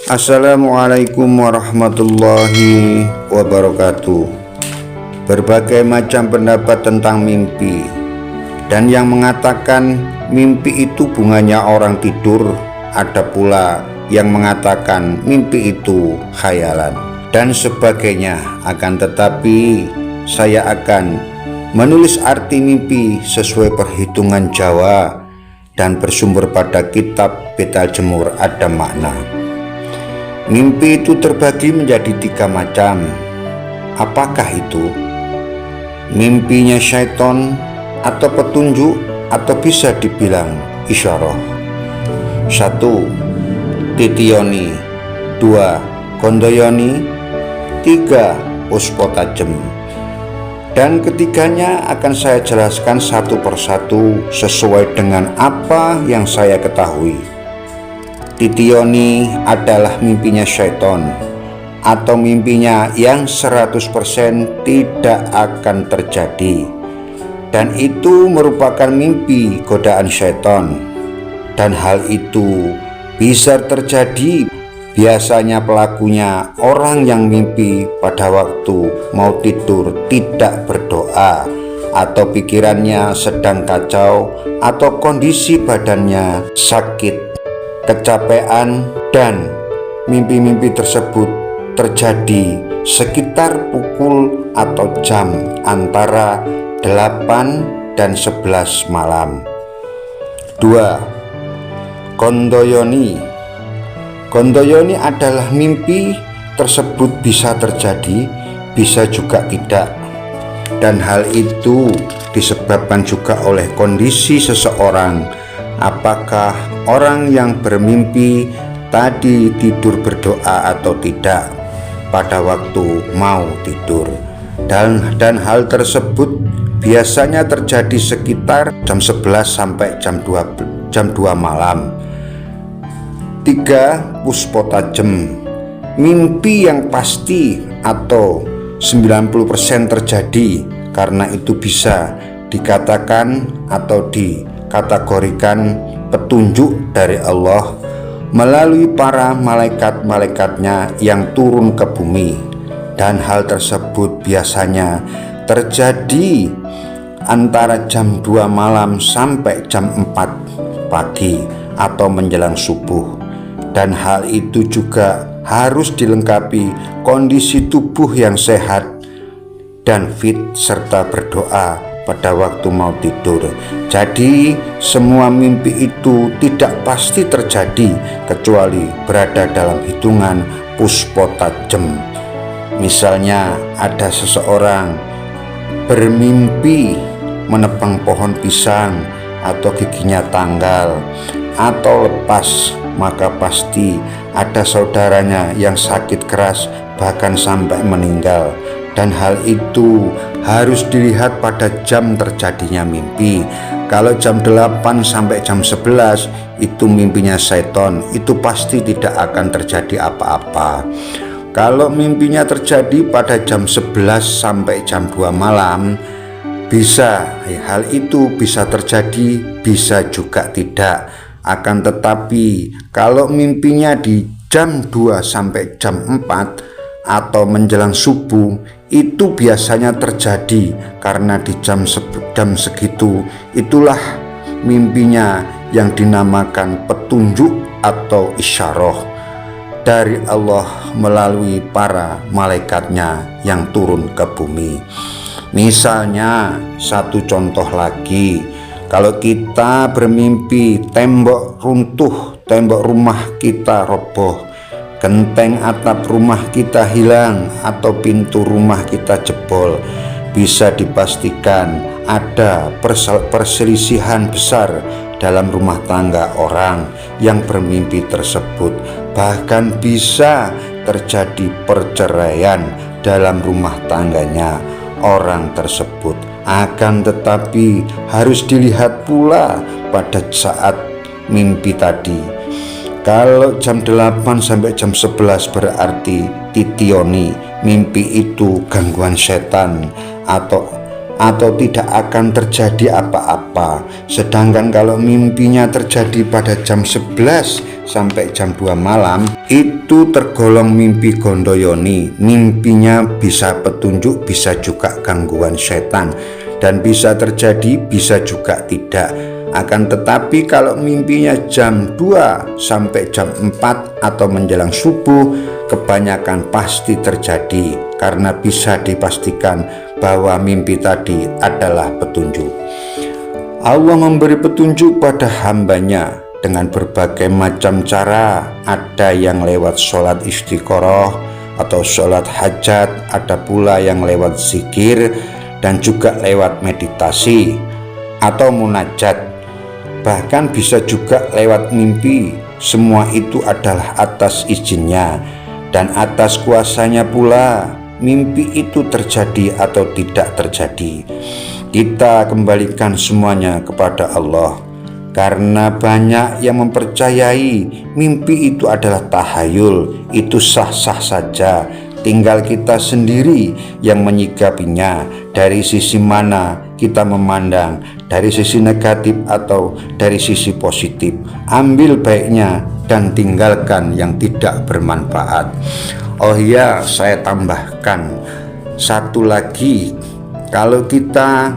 Assalamualaikum warahmatullahi wabarakatuh. Berbagai macam pendapat tentang mimpi, dan yang mengatakan mimpi itu bunganya orang tidur, ada pula yang mengatakan mimpi itu khayalan dan sebagainya. Akan tetapi saya akan menulis arti mimpi sesuai perhitungan Jawa dan bersumber pada kitab Betal Jemur Ada Makna. Mimpi itu terbagi menjadi 3 macam. Apakah itu? Mimpinya syaiton atau petunjuk, atau bisa dibilang isyarah. 1. Titioni. 2. Kondoyoni. 3. Puspo tajem. Dan ketiganya akan saya jelaskan satu persatu sesuai dengan apa yang saya ketahui. Titioni adalah mimpinya syaiton, atau mimpinya yang 100% tidak akan terjadi, dan itu merupakan mimpi godaan syaiton. Dan hal itu bisa terjadi biasanya pelakunya orang yang mimpi pada waktu mau tidur tidak berdoa, atau pikirannya sedang kacau, atau kondisi badannya sakit, kecapean, dan mimpi-mimpi tersebut terjadi sekitar pukul atau jam antara 8 dan 11 malam. 2. Kondoyoni. Kondoyoni adalah mimpi tersebut bisa terjadi, bisa juga tidak, dan hal itu disebabkan juga oleh kondisi seseorang. Apakah orang yang bermimpi tadi tidur berdoa atau tidak pada waktu mau tidur, dan hal tersebut biasanya terjadi sekitar jam 11 sampai jam 2 malam. 3. Puspo tajem. Mimpi yang pasti atau 90% terjadi, karena itu bisa dikatakan atau dikategorikan petunjuk dari Allah melalui para malaikat-malaikatnya yang turun ke bumi. Dan hal tersebut biasanya terjadi antara jam 2 malam sampai jam 4 pagi atau menjelang subuh. Dan hal itu juga harus dilengkapi kondisi tubuh yang sehat dan fit serta berdoa pada waktu mau tidur. Jadi semua mimpi itu tidak pasti terjadi kecuali berada dalam hitungan puspo tajem. Misalnya ada seseorang bermimpi menebang pohon pisang atau giginya tanggal atau lepas, maka pasti ada saudaranya yang sakit keras bahkan sampai meninggal. Dan hal itu harus dilihat pada jam terjadinya mimpi. Kalau jam 8 sampai jam 11 itu mimpinya syaiton, itu pasti tidak akan terjadi apa-apa. Kalau mimpinya terjadi pada jam 11 sampai jam 2 malam, hal itu bisa terjadi, bisa juga tidak. Akan tetapi kalau mimpinya di jam 2 sampai jam 4 atau menjelang subuh, itu biasanya terjadi karena di jam segitu itulah mimpinya yang dinamakan petunjuk atau isyarah dari Allah melalui para malaikatnya yang turun ke bumi. Misalnya satu contoh lagi, kalau kita bermimpi tembok runtuh, tembok rumah kita roboh, genteng atap rumah kita hilang, atau pintu rumah kita jebol, bisa dipastikan ada perselisihan besar dalam rumah tangga orang yang bermimpi tersebut. Bahkan bisa terjadi perceraian dalam rumah tangganya orang tersebut. Akan tetapi harus dilihat pula pada saat mimpi tadi. Kalau jam 8 sampai jam 11 berarti titioni, mimpi itu gangguan setan atau atau tidak akan terjadi apa-apa. Sedangkan kalau mimpinya terjadi pada jam 11 sampai jam 2 malam, itu tergolong mimpi gondoyoni. Mimpinya bisa petunjuk, bisa juga gangguan setan, dan bisa terjadi, bisa juga tidak. Akan tetapi kalau mimpinya jam 2 sampai jam 4 atau menjelang subuh, kebanyakan pasti terjadi, karena bisa dipastikan bahwa mimpi tadi adalah petunjuk. Allah memberi petunjuk pada hambanya dengan berbagai macam cara. Ada yang lewat sholat istiqoroh atau sholat hajat, ada pula yang lewat zikir, dan juga lewat meditasi atau munajat, bahkan bisa juga lewat mimpi. Semua itu adalah atas izinnya dan atas kuasanya pula mimpi itu terjadi atau tidak terjadi. Kita kembalikan semuanya kepada Allah, karena banyak yang mempercayai mimpi itu adalah tahayul. Itu sah-sah saja, tinggal kita sendiri yang menyikapinya. Dari sisi mana kita memandang, dari sisi negatif atau dari sisi positif. Ambil baiknya dan tinggalkan yang tidak bermanfaat. Oh iya, saya tambahkan satu lagi. Kalau kita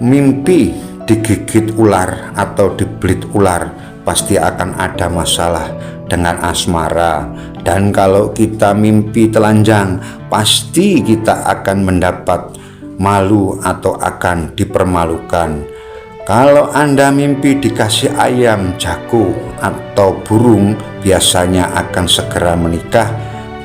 mimpi digigit ular atau dibelit ular, pasti akan ada masalah dengan asmara. Dan kalau kita mimpi telanjang, pasti kita akan mendapat malu atau akan dipermalukan. Kalau Anda mimpi dikasih ayam, jago, atau burung, biasanya akan segera menikah,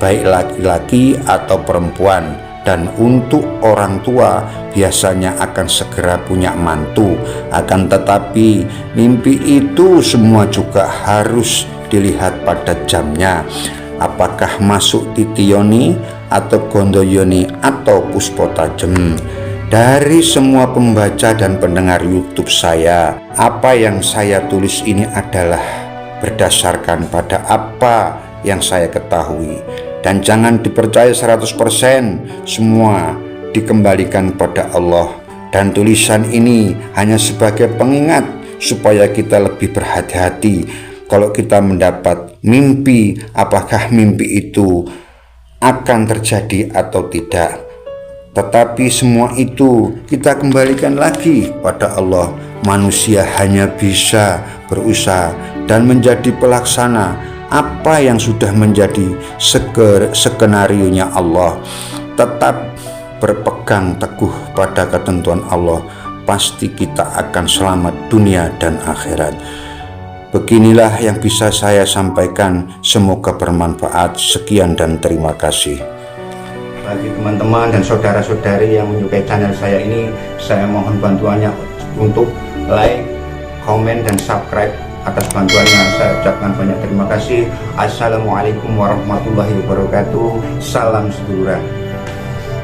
baik laki-laki atau perempuan. Dan untuk orang tua biasanya akan segera punya mantu. Akan tetapi mimpi itu semua juga harus dilihat pada jamnya. Apakah masuk titiyoni atau gondoyoni atau puspotajem. Dari semua pembaca dan pendengar YouTube saya, apa yang saya tulis ini adalah berdasarkan pada apa yang saya ketahui. Dan jangan dipercaya 100%, semua dikembalikan pada Allah. Dan tulisan ini hanya sebagai pengingat supaya kita lebih berhati-hati kalau kita mendapat mimpi, apakah mimpi itu akan terjadi atau tidak. Tetapi semua itu kita kembalikan lagi pada Allah. Manusia hanya bisa berusaha dan menjadi pelaksana apa yang sudah menjadi skenarionya Allah. Tetap berpegang teguh pada ketentuan Allah, pasti kita akan selamat dunia dan akhirat. Beginilah yang bisa saya sampaikan, semoga bermanfaat. Sekian dan terima kasih. Bagi teman-teman dan saudara-saudari yang menyukai channel saya ini, saya mohon bantuannya untuk like, komen, dan subscribe. Atas bantuannya saya ucapkan banyak terima kasih. Assalamualaikum warahmatullahi wabarakatuh. Salam sedulur.